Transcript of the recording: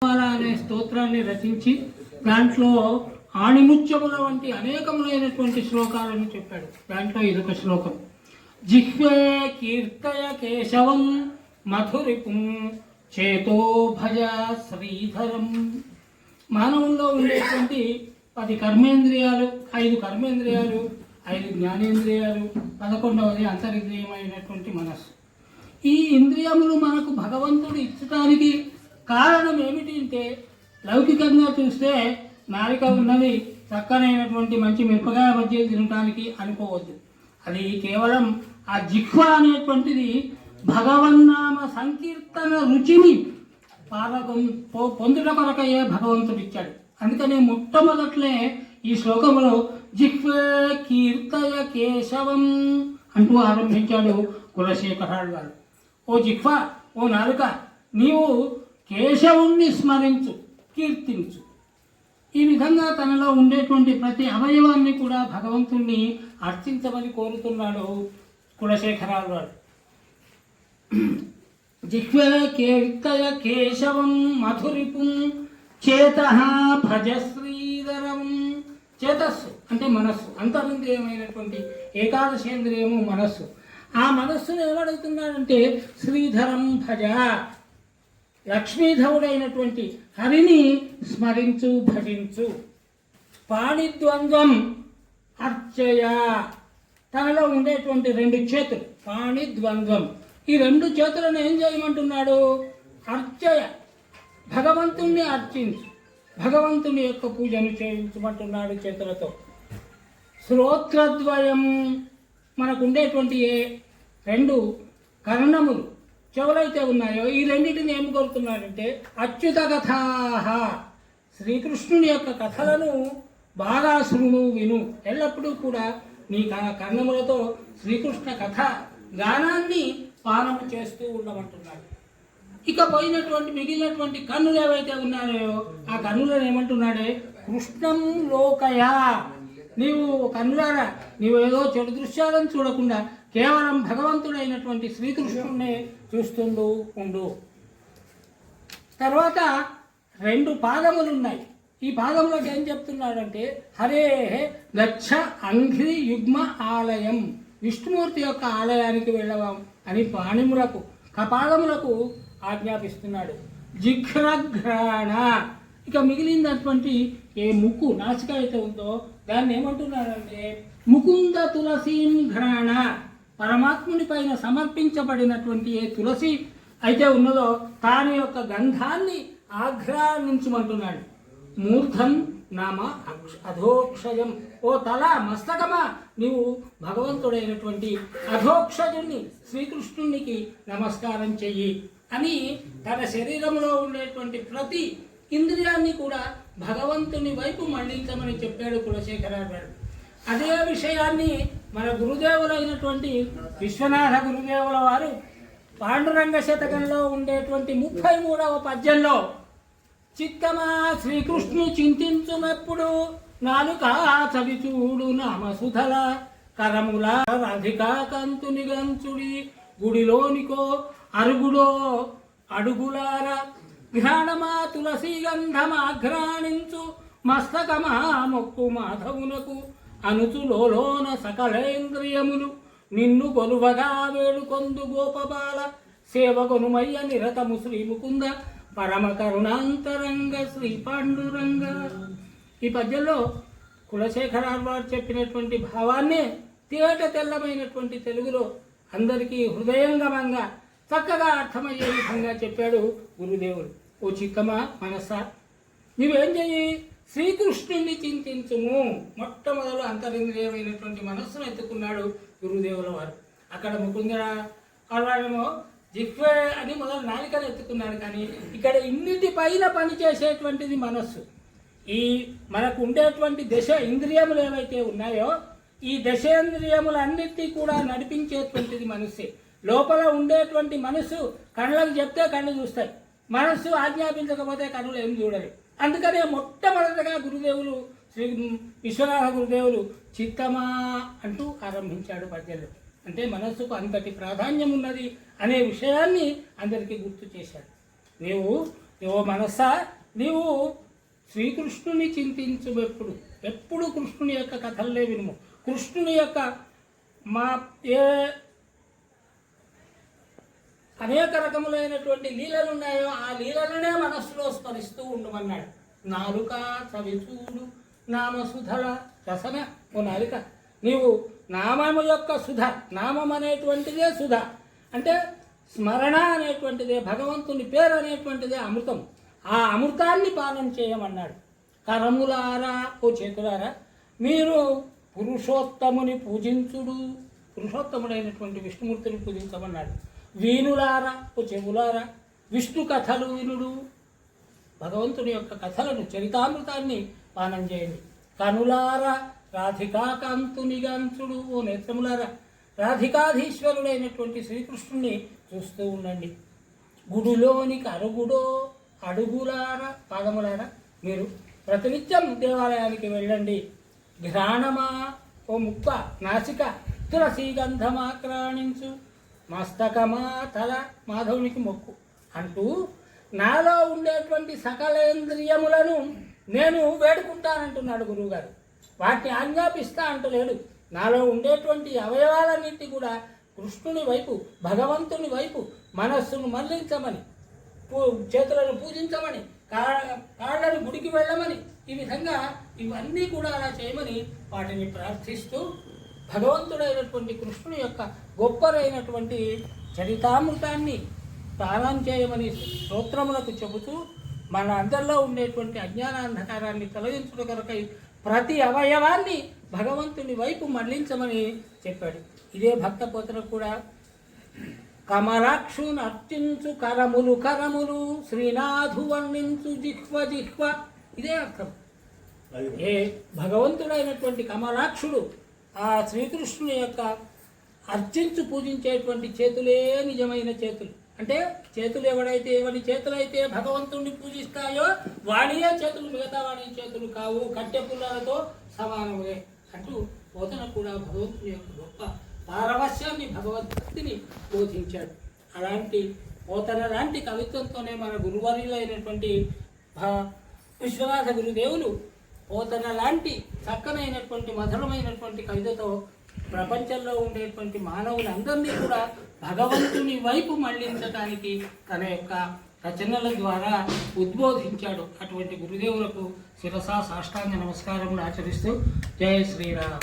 అనే స్తోత్రాన్ని రచించి దాంట్లో ఆణిముత్యముల వంటి అనేకములైనటువంటి శ్లోకాలను చెప్పాడు. దాంట్లో ఇదొక శ్లోకం. జిహ్వే కీర్తయ కేశవం మధురిపుం చేతో భజ శ్రీధరం. మానవుల్లో ఉండేటువంటి 10 కర్మేంద్రియాలు, 5 కర్మేంద్రియాలు, 5 జ్ఞానేంద్రియాలు, 11వది అంతరింద్రియమైనటువంటి మనస్సు. ఈ ఇంద్రియములు మనకు భగవంతుడు ఇచ్చటానికి కారణం ఏమిటి అంటే, లౌకికంగా చూస్తే నాలిక ఉన్నది చక్కనైనటువంటి మంచి మిరపకాయ బజ్జీలు తినడానికి అనుకోవద్దు. అది కేవలం ఆ జిహ్వ అనేటువంటిది భగవన్నామ సంకీర్తన రుచిని పొందుట కొరకయ్యే భగవంతుడు ఇచ్చాడు. అందుకని మొట్టమొదట్లే ఈ శ్లోకంలో జిహ్వే కీర్తయ కేశవం అంటూ ఆరంభించాడు కులశేఖరాడు గారు. ఓ జిహ్వ, ఓ నాలుక, నీవు కేశవుణ్ణి స్మరించు, కీర్తించు. ఈ విధంగా తనలో ఉండేటువంటి ప్రతి అవయవాన్ని కూడా భగవంతుణ్ణి అర్చించమని కోరుతున్నాడు కులశేఖరాలు గారు. జిహ్వే కీర్తయ కేశవం మధురిపుం చేతః భజ శ్రీధరం. చేతస్సు అంటే మనస్సు, అంతరింద్రియమైనటువంటి ఏకాదశేంద్రియము మనస్సు. ఆ మనస్సును ఏమడుగుతున్నాడంటే శ్రీధరం భజ, లక్ష్మీధవుడైనటువంటి హరిని స్మరించు, భజించు. పాణిద్వంద్వం అర్చయ, తనలో ఉండేటువంటి 2 చేతులు పాణిద్వంద్వం, ఈ 2 చేతులను ఏం చేయమంటున్నాడు? అర్చయ, భగవంతుణ్ణి అర్చించు, భగవంతుని యొక్క పూజను చేయించమంటున్నాడు చేతులతో. శ్రోత్రద్వయం, మనకు ఉండేటువంటి 2 కర్ణములు, చెవులైతే ఉన్నాయో ఈ రెండింటిని ఏం కోరుతున్నాడంటే అచ్యుత కథాహ, శ్రీకృష్ణుని యొక్క కథలను బాగా శృణు, విను. ఎల్లప్పుడూ కూడా నీ కర్ణములతో శ్రీకృష్ణ కథ గానాన్ని పానము చేస్తూ ఉండమంటున్నాడు. ఇక పోయినటువంటి మిగిలినటువంటి కన్నులు ఏవైతే ఉన్నాయో ఆ కన్నులను ఏమంటున్నాడే? కృష్ణం లోకయ, నీవు కన్నులారా, నీవు ఏదో చెడు దృశ్యాలను చూడకుండా కేవలం భగవంతుడైనటువంటి శ్రీకృష్ణుడినే చూస్తుండు ఉండు. తర్వాత 2 పాదములు ఉన్నాయి. ఈ పాదములకు ఏం చెప్తున్నాడంటే హరే గచ్చ అంఘ్రి యుగ్మ ఆలయం, విష్ణుమూర్తి యొక్క ఆలయానికి వెళ్ళవాం అని పాణిములకు, కపాదములకు ఆజ్ఞాపిస్తున్నాడు. జిఘ్రఘ్రాణ, ఇక మిగిలినటువంటి ఏ ముక్కు, నాసిక అయితే ఉందో దాన్ని ఏమంటున్నాడంటే ముకుంద తులసీం ఘ్రాణ, పరమాత్ముని పైన సమర్పించబడినటువంటి ఏ తులసి అయితే ఉన్నదో దాని యొక్క గంధాన్ని ఆఘ్రానించమంటున్నాడు. మూర్ధం నామ అధోక్షయం, ఓ తల, మస్తకమా, నీవు భగవంతుడైనటువంటి అధోక్షజుణ్ణి శ్రీకృష్ణునికి నమస్కారం చెయ్యి అని తన శరీరంలో ఉండేటువంటి ప్రతి ఇంద్రియాన్ని కూడా భగవంతుని వైపు మళ్లించమని చెప్పాడు కులశేఖరాడు గారు. అదే విషయాన్ని మన గురుదేవులైనటువంటి విశ్వనాథ గురుదేవుల వారు పాండురంగ శతకంలో ఉండేటువంటి 33వ పద్యంలో చిత్తమా శ్రీకృష్ణుని చింతించుమెప్పుడు, నాలుక చవిచూడు నామసుధల, కరముల రాధికా కంతుని గంచుడి, గుడిలోనికో అరుగుడో అడుగులార, ఘ్రాణమా తులసి గంధమాఘ్రాణించు, మస్తకమా మొక్కు మాధవునకు, అనుచులోన సకలేంద్రియములు నిన్ను కొలువగా వేడుకొందు గోపబాల, సేవకొనుమయ్య నిరతము శ్రీ ముకుంద, పరమ కరుణాంతరంగ శ్రీ పాండురంగ. ఈ పద్యంలో కులశేఖరాలు వారు చెప్పినటువంటి భావాన్నే తేట తెల్లమైనటువంటి తెలుగులో అందరికీ హృదయంగమంగా చక్కగా అర్థమయ్యే విధంగా చెప్పాడు గురుదేవుడు. ఓ చిక్కమా మనసా, నువ్వేం చెయ్యి? శ్రీకృష్ణుని చింతించుము. మొట్టమొదలు అంతరింద్రియమైనటువంటి మనస్సును ఎత్తుకున్నాడు గురుదేవుల వారు. అక్కడ ముకుందర వారేమో జిహ్వే అని మొదలు నాలికను ఎత్తుకున్నాడు. కానీ ఇక్కడ ఇన్నిటిపైన పనిచేసేటువంటిది మనస్సు. ఈ మనకు ఉండేటువంటి ఇంద్రియములు ఏవైతే ఉన్నాయో ఈ దశేంద్రియములన్నిటినీ కూడా నడిపించేటువంటిది మనస్సే. లోపల ఉండేటువంటి మనస్సు కళ్ళకు చెప్తే కళ్ళు చూస్తాయి, మనస్సు ఆజ్ఞాపించకపోతే కన్నులు ఏం చూడరు. అందుకనే మొట్టమొదటిగా గురుదేవులు శ్రీ విశ్వనాథ గురుదేవులు చిత్తమా అంటూ ఆరంభించాడు పద్యంలో. అంటే మనస్సుకు అంతటి ప్రాధాన్యం ఉన్నది అనే విషయాన్ని అందరికీ గుర్తు చేశాడు. నీవు ఓ మనస్సా నీవు శ్రీకృష్ణుని చింతించు ఎప్పుడు కృష్ణుని యొక్క కథలే వినుము. కృష్ణుని యొక్క అనేక రకములైనటువంటి లీలలు ఉన్నాయో ఆ లీలలనే మనస్సులో స్మరిస్తూ ఉండమన్నాడు. నాలుక చవిచూడు నామసుధల రసన. ఓ నాలుక, నీవు నామము యొక్క సుధ, నామం అనేటువంటిదే సుధ, అంటే స్మరణ అనేటువంటిదే, భగవంతుని పేరు అనేటువంటిదే అమృతం. ఆ అమృతాన్ని పానం చేయమన్నాడు. కరములారా, ఓ చేతులారా, మీరు పురుషోత్తముని పూజించుడు, పురుషోత్తముడైనటువంటి విష్ణుమూర్తిని పూజించమన్నాడు. వీణులారా, ఓ చెవులారా, విష్ణు కథలు వినుడు, భగవంతుని యొక్క కథలను, చరితామృతాన్ని పానం చేయండి. కనులారా రాధికా కాంతునిగాంచుడు, ఓ నేత్రములారా, రాధికాధీశ్వరుడైనటువంటి శ్రీకృష్ణుని చూస్తూ ఉండండి. గుడిలోనికి అడుగులారా, పాదములారా, మీరు ప్రతినిత్యం దేవాలయానికి వెళ్ళండి. ఘ్రాణమా, ఓ ముక్క, నాసిక, తులసీ గంధమాక్రాణించు, మస్తకమా, తల, మాధవునికి మొక్కు అంటూ నాలో ఉండేటువంటి సకలేంద్రియములను నేను వేడుకుంటానంటున్నాడు గురువుగారు. వాటిని ఆజ్ఞాపిస్తా అంటలేడు. నాలో ఉండేటువంటి అవయవాలన్నింటి కూడా కృష్ణుని వైపు, భగవంతుని వైపు మనస్సును మళ్లించమని, చేతులను పూజించమని, కాళ్ళను గుడికి వెళ్ళమని, ఈ విధంగా ఇవన్నీ కూడా అలా చేయమని వాటిని ప్రార్థిస్తూ భగవంతుడైనటువంటి కృష్ణుని యొక్క గొప్పదైనటువంటి చరితామృతాన్ని పానం చేయమని స్తోత్రములకు చెబుతూ మన అందరిలో ఉండేటువంటి అజ్ఞానాంధకారాన్ని తొలగించుట కొరకై ప్రతి అవయవాన్ని భగవంతుని వైపు మళ్లించమని చెప్పాడు. ఇదే భక్త పోతన కూడా కమలాక్షును అర్చించు కరములు శ్రీనాథు వర్ణించు జిహ్వ, ఇదే అర్థం. ఏ భగవంతుడైనటువంటి కమలాక్షుడు ఆ శ్రీకృష్ణుని యొక్క అర్చించు పూజించేటువంటి చేతులే నిజమైన చేతులు. అంటే చేతులు ఎవరి చేతులైతే భగవంతుడిని పూజిస్తాయో వాడియే చేతులు, మిగతా వాడి చేతులు కావు, కట్టె పుల్లలతో సమానమే అంటూ పోతన కూడా భగవంతుని యొక్క గొప్ప పారవశ్యాన్ని, భగవద్భక్తిని బోధించాడు. అలాంటి పోతన లాంటి కవిత్వంతోనే మన గురువర్యులైనటువంటి విశ్వనాథ గురుదేవులు పోతన లాంటి చక్కనైనటువంటి మధురమైనటువంటి కవితతో ప్రపంచంలో ఉండేటువంటి మానవులందరినీ కూడా భగవంతుని వైపు మళ్లించడానికి తన యొక్క రచనల ద్వారా ఉద్బోధించాడు. అటువంటి గురుదేవులకు శిరసా సాష్టాంగ నమస్కారములు ఆచరిస్తూ జయ శ్రీరామ్.